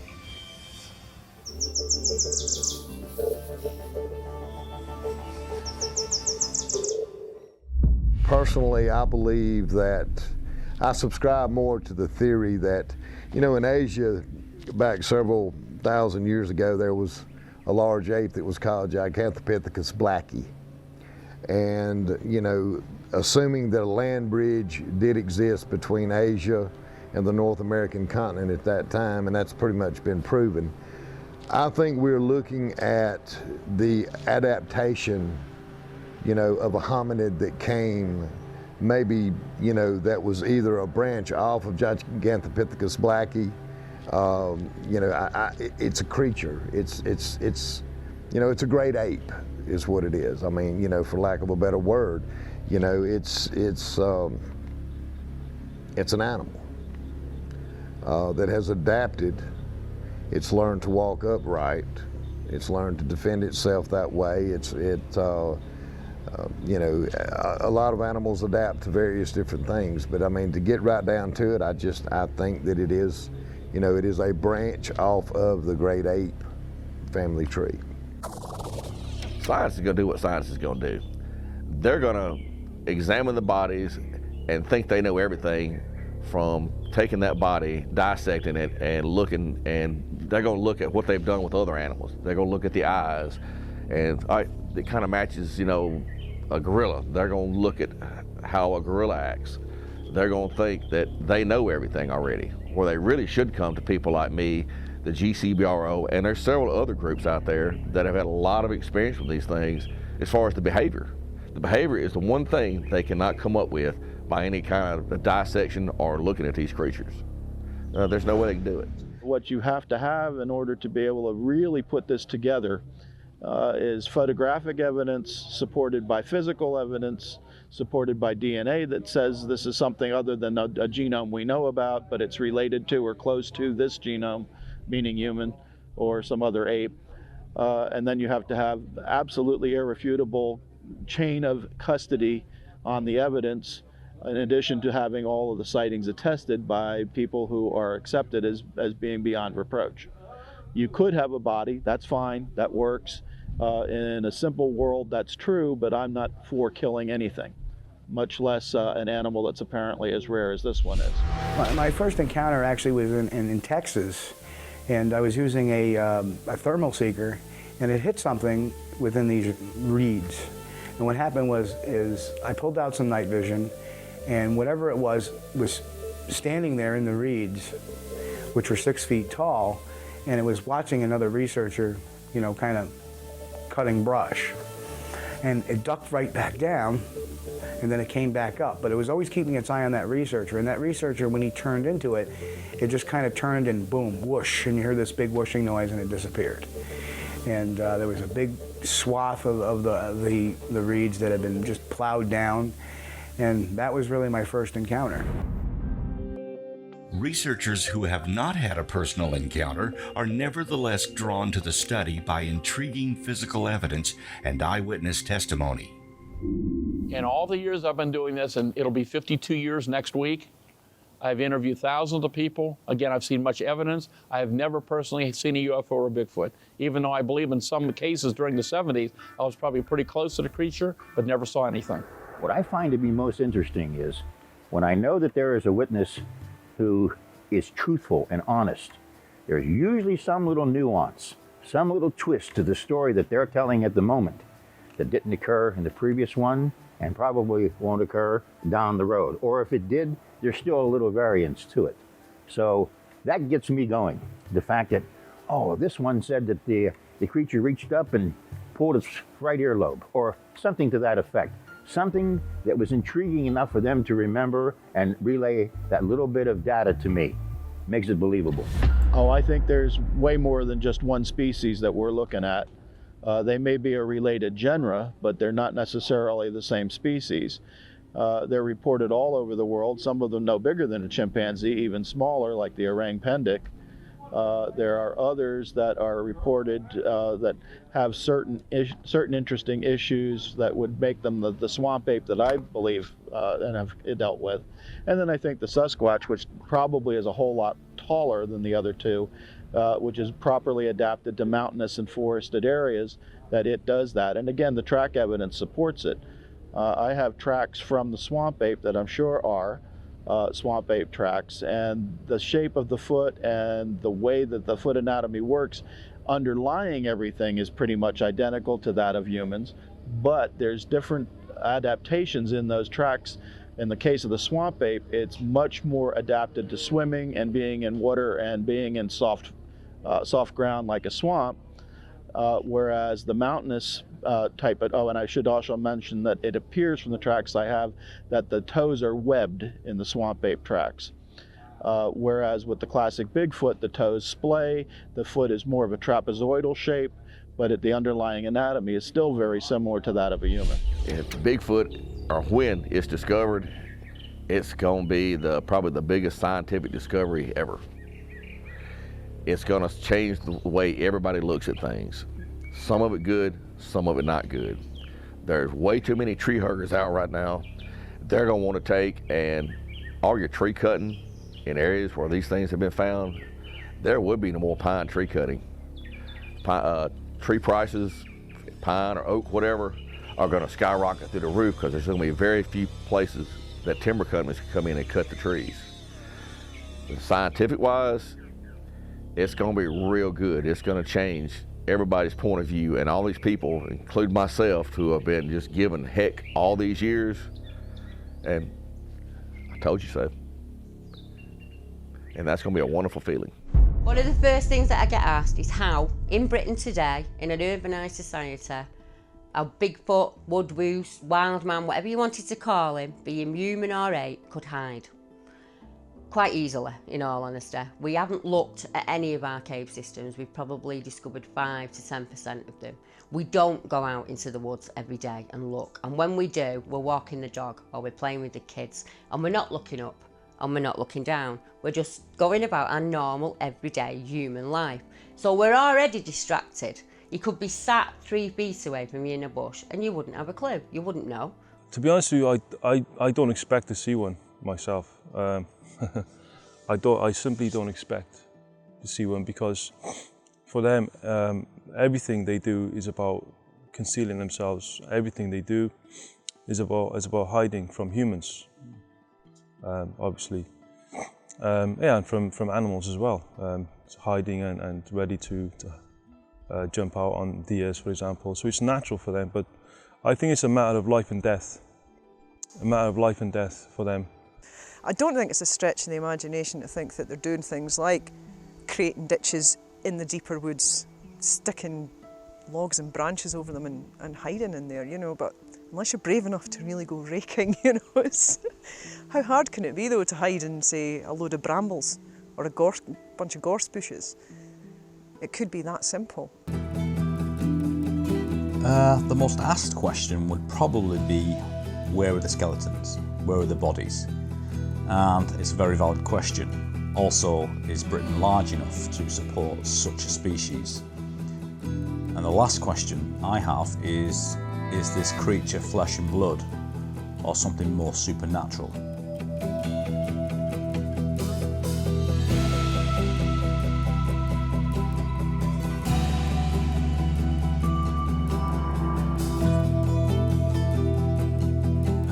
Personally, I believe that I subscribe more to the theory that, in Asia, back several thousand years ago, there was a large ape that was called Gigantopithecus blacki. And, assuming that a land bridge did exist between Asia and the North American continent at that time, and that's pretty much been proven, I think we're looking at the adaptation, of a hominid that came, maybe, that was either a branch off of Gigantopithecus blacki. It's a creature. It's a great ape, is what it is. I mean, for lack of a better word, it's an animal that has adapted. It's learned to walk upright. It's learned to defend itself that way. A lot of animals adapt to various different things, but I mean, to get right down to it, I think that it is, it is a branch off of the great ape family tree. Science is going to do what science is going to do. They're going to examine the bodies and think they know everything from taking that body, dissecting it, and looking, and they're going to look at what they've done with other animals. They're going to look at the eyes, and it kind of matches, a gorilla. They're going to look at how a gorilla acts. They're going to think that they know everything already, where they really should come to people like me, the GCBRO, and there's several other groups out there that have had a lot of experience with these things as far as the behavior. The behavior is the one thing they cannot come up with by any kind of dissection or looking at these creatures. There's no way they can do it. What you have to have in order to be able to really put this together is photographic evidence supported by physical evidence, supported by DNA that says this is something other than a genome we know about, but it's related to or close to this genome, meaning human or some other ape. And then you have to have absolutely irrefutable chain of custody on the evidence, in addition to having all of the sightings attested by people who are accepted as being beyond reproach. You could have a body, that's fine, that works. In a simple world, that's true, but I'm not for killing anything, much less an animal that's apparently as rare as this one is. My first encounter actually was in Texas, and I was using a thermal seeker, and it hit something within these reeds. And what happened is I pulled out some night vision, and whatever it was standing there in the reeds, which were 6 feet tall, and it was watching another researcher, kind of cutting brush. And it ducked right back down, and then it came back up. But it was always keeping its eye on that researcher. And that researcher, when he turned into it, it just kind of turned and boom, whoosh, and you heard this big whooshing noise, and it disappeared. And there was a big swath of the reeds that had been just plowed down, and that was really my first encounter. Researchers who have not had a personal encounter are nevertheless drawn to the study by intriguing physical evidence and eyewitness testimony. In all the years I've been doing this, and it'll be 52 years next week, I've interviewed thousands of people. Again, I've seen much evidence. I have never personally seen a UFO or a Bigfoot, even though I believe in some cases during the 70s, I was probably pretty close to the creature, but never saw anything. What I find to be most interesting is when I know that there is a witness who is truthful and honest, there's usually some little nuance, some little twist to the story that they're telling at the moment that didn't occur in the previous one and probably won't occur down the road. Or if it did, there's still a little variance to it. So that gets me going. The fact that, oh, this one said that the creature reached up and pulled its right earlobe, or something to that effect. Something that was intriguing enough for them to remember and relay that little bit of data to me. Makes it believable. Oh, I think there's way more than just one species that we're looking at. They may be a related genera, but they're not necessarily the same species. They're reported all over the world, some of them no bigger than a chimpanzee, even smaller, like the orang pendek. There are others that are reported that have certain interesting issues that would make them the swamp ape that I believe and have dealt with. And then I think the Sasquatch, which probably is a whole lot taller than the other two, which is properly adapted to mountainous and forested areas, that it does that. And again, the track evidence supports it. I have tracks from the swamp ape that I'm sure are swamp ape tracks, and the shape of the foot and the way that the foot anatomy works, underlying everything is pretty much identical to that of humans, but there's different adaptations in those tracks. In the case of the swamp ape, it's much more adapted to swimming and being in water and being in soft ground like a swamp, whereas the mountainous type of, and I should also mention that it appears from the tracks I have that the toes are webbed in the swamp ape tracks. Whereas with the classic Bigfoot, the toes splay, the foot is more of a trapezoidal shape, but the underlying anatomy is still very similar to that of a human. If Bigfoot, or when it's discovered, it's going to be probably the biggest scientific discovery ever. It's going to change the way everybody looks at things. Some of it good, some of it not good. There's way too many tree huggers out right now. They're going to want to take and all your tree cutting in areas where these things have been found. There would be no more pine tree cutting. Tree prices, pine or oak, whatever, are going to skyrocket through the roof because there's going to be very few places that timber companies can come in and cut the trees. Scientific-wise, it's going to be real good. It's going to change everybody's point of view, and all these people, including myself, who have been just given heck all these years, and I told you so. And that's going to be a wonderful feeling. One of the first things that I get asked is how, in Britain today, in an urbanised society, a Bigfoot, woodwoose, wild man, whatever you wanted to call him, be him human or ape, could hide. Quite easily, in all honesty. We haven't looked at any of our cave systems. We've probably discovered 5 to 10% of them. We don't go out into the woods every day and look. And when we do, we're walking the dog or we're playing with the kids, and we're not looking up and we're not looking down. We're just going about our normal, everyday human life. So we're already distracted. You could be sat 3 feet away from you in a bush and you wouldn't have a clue. You wouldn't know. To be honest with you, I don't expect to see one myself. I simply don't expect to see one, because for them, everything they do is about concealing themselves. Everything they do is about hiding from humans, obviously. And from animals as well. Hiding and ready to jump out on deers, for example. So it's natural for them, but I think it's a matter of life and death. A matter of life and death for them. I don't think it's a stretch in the imagination to think that they're doing things like creating ditches in the deeper woods, sticking logs and branches over them and hiding in there, you know, but unless you're brave enough to really go raking, you know, how hard can it be though to hide in, say, a load of brambles or a bunch of gorse bushes? It could be that simple. The most asked question would probably be, where are the skeletons? Where are the bodies? And it's a very valid question. Also, is Britain large enough to support such a species? And the last question I have is this creature flesh and blood, or something more supernatural?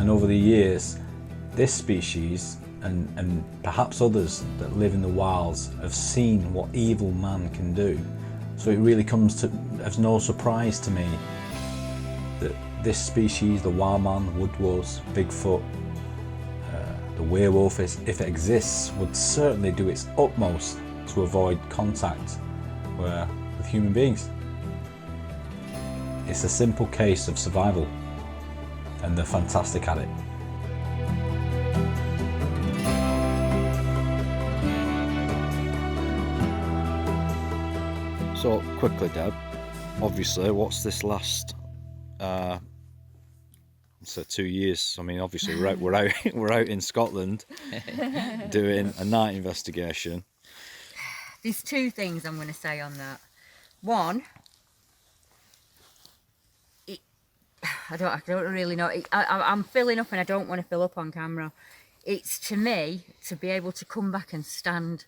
And over the years, this species and perhaps others that live in the wilds have seen what evil man can do. So it really comes as no surprise to me that this species, the wild man, woodwolves, Bigfoot, the werewolf, if it exists, would certainly do its utmost to avoid contact with human beings. It's a simple case of survival, and they're fantastic at it. So quickly, Deb, obviously, what's this last 2 years? I mean, obviously we're out in Scotland doing a night investigation. There's two things I'm going to say on that. One, I don't really know. I'm filling up and I don't want to fill up on camera. It's, to me, to be able to come back and stand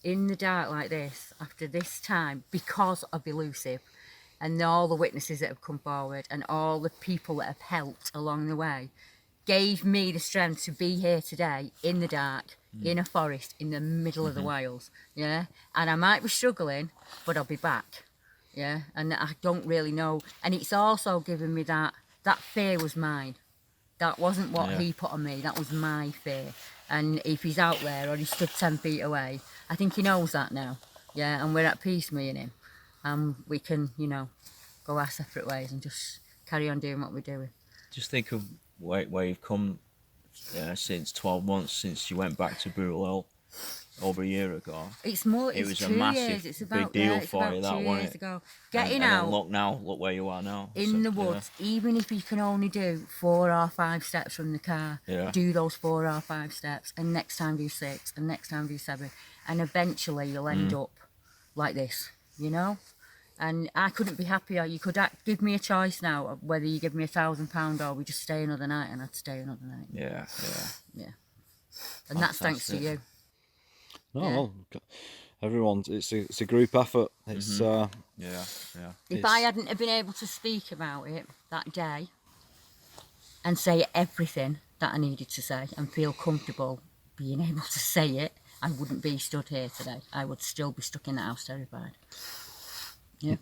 in the dark like this after this time because of Elusive and all the witnesses that have come forward and all the people that have helped along the way gave me the strength to be here today in the dark, in a forest, in the middle of the Wales, yeah? And I might be struggling, but I'll be back, yeah? And I don't really know. And it's also given me that fear was mine. That wasn't what he put on me, that was my fear. And if he's out there or he stood 10 feet away, I think he knows that now, yeah? And we're at peace, me and him. We can, go our separate ways and just carry on doing what we're doing. Just think of where you've come since 12 months since you went back to Brutal Hill over a year ago. It's more. It was it's a 2 massive years. It's about, big deal it's for about you, 2 that wasn't years it? ago. Getting and out. Look where you are now. In the woods, even if you can only do 4 or 5 steps from the car, do those 4 or 5 steps, and next time do 6, and next time do 7, and eventually you'll end up like this, And I couldn't be happier. You could give me a choice now of whether you give me £1,000 or we just stay another night, and I'd stay another night. Yeah. And that's thanks to you. No, well, everyone's. It's a group effort. It's If I hadn't have been able to speak about it that day and say everything that I needed to say and feel comfortable being able to say it, I wouldn't be stood here today. I would still be stuck in the house terrified. Yeah.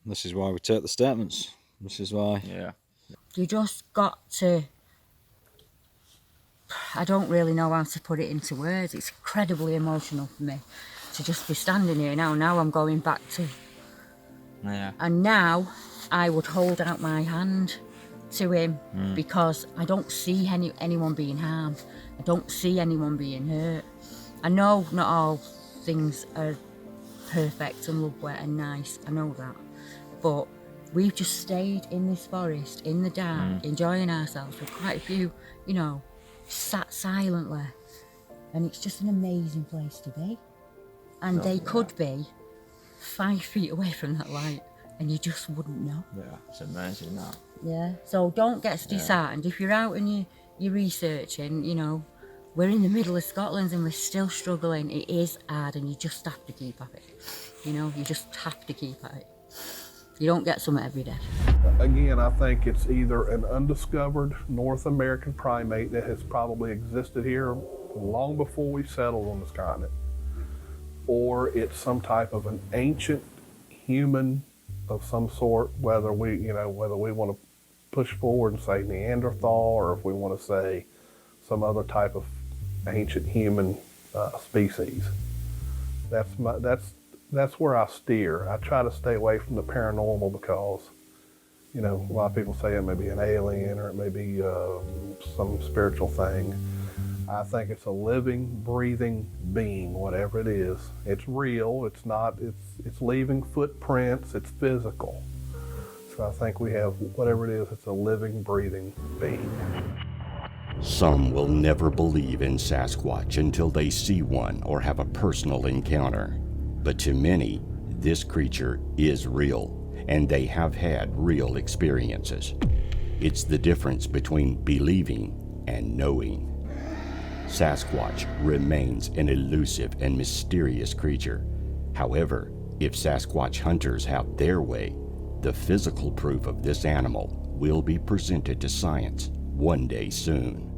This is why we take the statements. This is why. Yeah. You just got to. I don't really know how to put it into words. It's incredibly emotional for me to just be standing here now. Now I'm going back to. Yeah. And now I would hold out my hand to him because I don't see anyone being harmed. I don't see anyone being hurt. I know not all things are perfect and lovely and nice. I know that. But we've just stayed in this forest, in the dark, enjoying ourselves with quite a few, sat silently. And it's just an amazing place to be. And they could be 5 feet away from that light and you just wouldn't know. Yeah, it's amazing that. Yeah, so don't get disheartened. If you're out and you're researching, we're in the middle of Scotland and we're still struggling. It is hard and you just have to keep at it. You just have to keep at it. You don't get some every day. Again, I think it's either an undiscovered North American primate that has probably existed here long before we settled on this continent, or it's some type of an ancient human of some sort, whether we want to push forward and say Neanderthal, or if we want to say some other type of ancient human species. That's where I steer. I try to stay away from the paranormal because, a lot of people say it may be an alien or it may be some spiritual thing. I think it's a living, breathing being, whatever it is. It's real. It's not. It's leaving footprints. It's physical. So I think we have whatever it is. It's a living, breathing being. Some will never believe in Sasquatch until they see one or have a personal encounter. But to many, this creature is real, and they have had real experiences. It's the difference between believing and knowing. Sasquatch remains an elusive and mysterious creature. However, if Sasquatch hunters have their way, the physical proof of this animal will be presented to science one day soon.